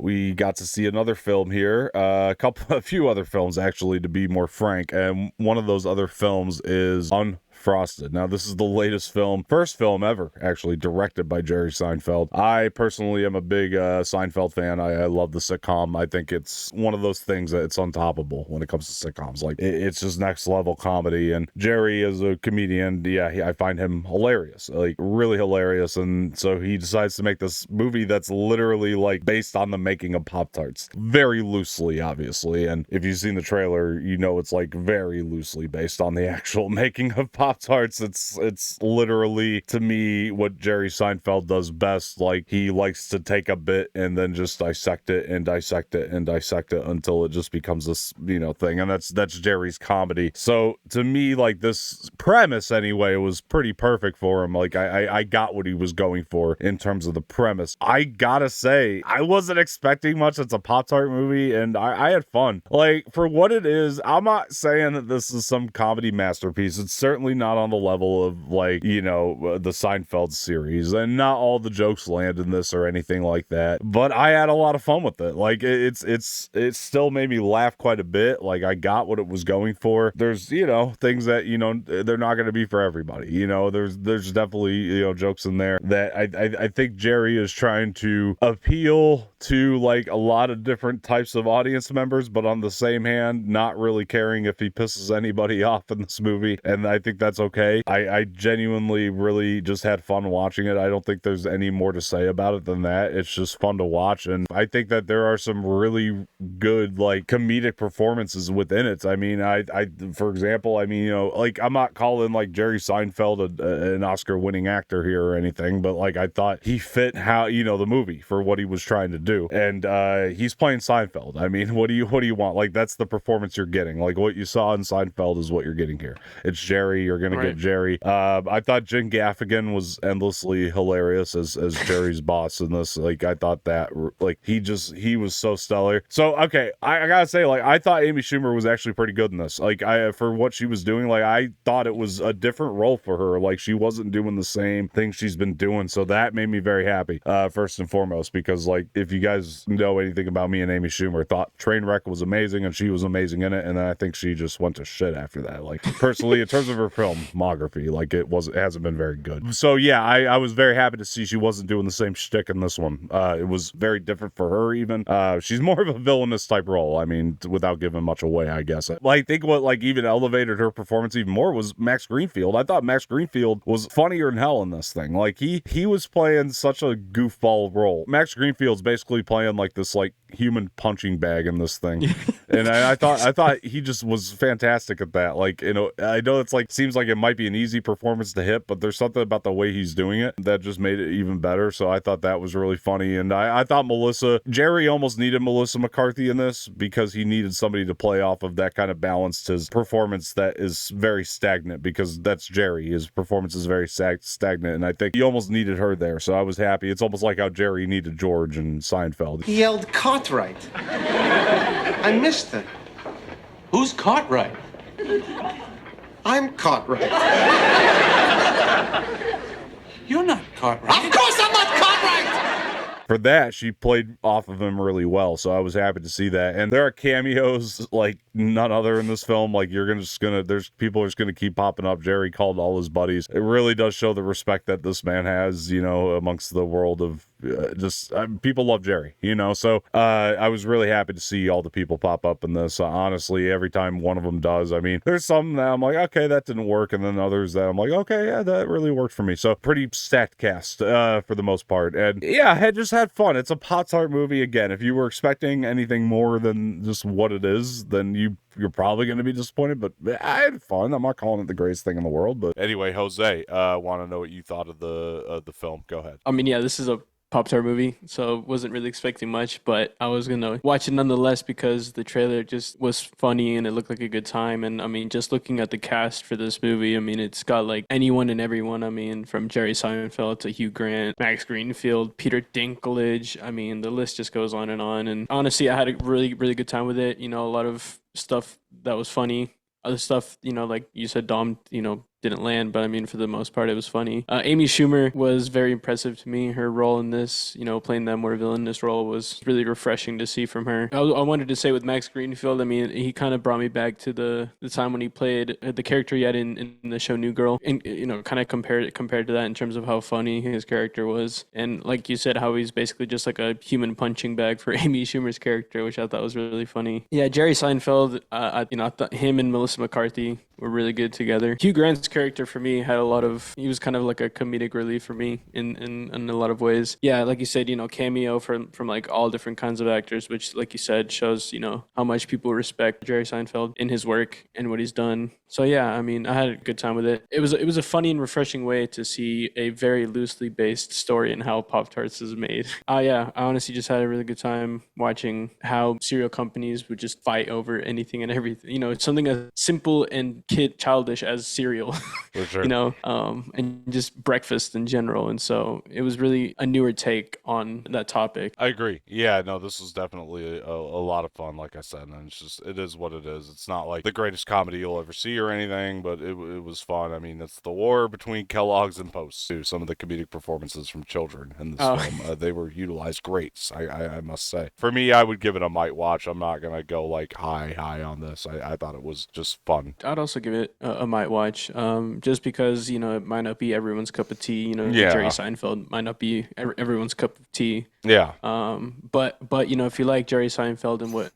we got to see another film here, a few other films actually, to be more frank, and one of those other films is Unfrosted. Now, this is the latest film, first film ever, actually, directed by Jerry Seinfeld. I personally am a big Seinfeld fan. I love the sitcom. I think it's one of those things that it's untoppable when it comes to sitcoms. Like, it's just next level comedy, and Jerry as a comedian, yeah, I find him hilarious, like really hilarious, and so he decides to make this movie that's literally like based on the making of Pop-Tarts. Very loosely, obviously, and if you've seen the trailer, you know it's like very loosely based on the actual making of Pop-Tarts. It's literally, to me, what Jerry Seinfeld does best. Like, he likes to take a bit and then just dissect it and dissect it and dissect it until it just becomes this, thing, and that's Jerry's comedy. So to me, like, this premise anyway was pretty perfect for him. Like, I got what he was going for in terms of the premise. I gotta say, I wasn't expecting much. It's a Pop-Tart movie, and I had fun. Like, for what it is, I'm not saying that this is some comedy masterpiece. It's certainly not on the level of, like, the Seinfeld series, and not all the jokes land in this or anything like that, but I had a lot of fun with it. Like, it still made me laugh quite a bit. Like, I got what it was going for. There's, things that, they're not going to be for everybody. There's definitely, jokes in there that I think Jerry is trying to appeal to, like, a lot of different types of audience members, but on the same hand, not really caring if he pisses anybody off in this movie, and I think that's okay. I genuinely really just had fun watching it. I don't think there's any more to say about it than that. It's just fun to watch, and I think that there are some really good, like, comedic performances within it. I mean, for example, like, I'm not calling, like, Jerry Seinfeld an Oscar-winning actor here or anything, but, like, I thought he fit how, the movie for what he was trying to do, and he's playing Seinfeld. I mean, what do you want? Like, that's the performance you're getting. Like, what you saw in Seinfeld is what you're getting here. It's Jerry. You're gonna get Jerry. I thought Jim Gaffigan was endlessly hilarious as Jerry's boss in this. Like, I thought that, like, he was so stellar. So, okay, I gotta say, like, I thought Amy Schumer was actually pretty good in this. Like, for what she was doing, like, I thought it was a different role for her. Like, she wasn't doing the same thing she's been doing, so that made me very happy, first and foremost, because, like, if you guys know anything about me and Amy Schumer, thought Trainwreck was amazing, and she was amazing in it, and then I think she just went to shit after that. Like, personally, in terms of her filmography, like, it hasn't been very good. So, yeah, I was very happy to see she wasn't doing the same shtick in this one. It was very different for her, even. She's more of a villainous type role, I mean, without giving much away, I guess. Like, I think what, like, even elevated her performance even more was Max Greenfield. I thought Max Greenfield was funnier than hell in this thing. Like, he was playing such a goofball role. Max Greenfield's basically playing, like, this, like, human punching bag in this thing. And I thought he just was fantastic at that. Like, I know it's like, seems like it might be an easy performance to hit, but there's something about the way he's doing it that just made it even better. So I thought that was really funny. And I thought Jerry almost needed Melissa McCarthy in this, because he needed somebody to play off of that kind of balanced his performance that is very stagnant, because that's Jerry. His performance is very stagnant, and I think he almost needed her there. So I was happy. It's almost like how Jerry needed George and Seinfeld. He yelled Cartwright. I missed it. Who's Cartwright? I'm Cartwright. You're not Cartwright. Of course I'm not Cartwright! For that, she played off of him really well, so I was happy to see that. And there are cameos like none other in this film. Like, there's people are just gonna keep popping up. Jerry called all his buddies. It really does show the respect that this man has, amongst the world of people love Jerry, so I was really happy to see all the people pop up in this. Honestly, every time one of them does, I mean, there's some that I'm like, okay, that didn't work, and then others that I'm like, okay, yeah, that really worked for me. So pretty stacked cast for the most part, and yeah, I just had fun. It's a Pop-Tart movie. Again, if you were expecting anything more than just what it is, then you're probably going to be disappointed, but I had fun. I'm not calling it the greatest thing in the world, but anyway, Jose, want to know what you thought of the film. Go ahead. I mean, yeah, this is a Pop-Tart movie, so wasn't really expecting much, but I was gonna watch it nonetheless because the trailer just was funny and it looked like a good time. And I mean, just looking at the cast for this movie, I mean, it's got like anyone and everyone. I mean, from Jerry Seinfeld to Hugh Grant, Max Greenfield, Peter Dinklage. I mean, the list just goes on. And honestly, I had a really, really good time with it. A lot of stuff that was funny. Other stuff, like you said, Dom, didn't land, but I mean, for the most part, it was funny. Amy Schumer was very impressive to me. Her role in this, playing that more villainous role, was really refreshing to see from her. I wanted to say with Max Greenfield, I mean, he kind of brought me back to the time when he played the character he had in the show New Girl, and kind of compared to that in terms of how funny his character was, and like you said, how he's basically just like a human punching bag for Amy Schumer's character, which I thought was really funny. Yeah, Jerry Seinfeld, I thought him and Melissa McCarthy were really good together. Hugh Grant's character for me had he was kind of like a comedic relief for me in a lot of ways. Yeah, like you said, cameo from like all different kinds of actors, which like you said shows, how much people respect Jerry Seinfeld in his work and what he's done. So yeah, I mean, I had a good time with it. It was a funny and refreshing way to see a very loosely based story in how Pop-Tarts is made. Yeah, I honestly just had a really good time watching how cereal companies would just fight over anything and everything. It's something as simple and childish as cereal, For sure. and just breakfast in general. And so it was really a newer take on that topic. I agree. Yeah, no, this was definitely a lot of fun, like I said, and it is what it is. It's not like the greatest comedy you'll ever see or anything, but it was fun. I mean, it's the war between Kellogg's and Post, too. Some of the comedic performances from children in this film, they were utilized great, I must say. For me, I would give it a might watch. I'm not going to go like high on this. I thought it was just fun. I'd also give it a might watch, just because, it might not be everyone's cup of tea. Yeah. Jerry Seinfeld might not be everyone's cup of tea. Yeah. But if you like Jerry Seinfeld and what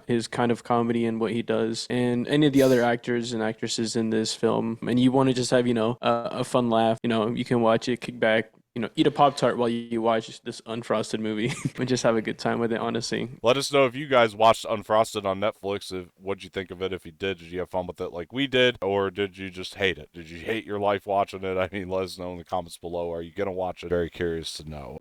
his kind of comedy and what he does, and any of the other actors and actresses in this film, and you want to just have a fun laugh, you can watch it, kick back, eat a Pop-Tart while you watch this Unfrosted movie and just have a good time with it, honestly. Let us know if you guys watched Unfrosted on Netflix. What'd you think of it? If you did you have fun with it like we did? Or did you just hate it? Did you hate your life watching it? I mean, let us know in the comments below. Are you going to watch it? Very curious to know.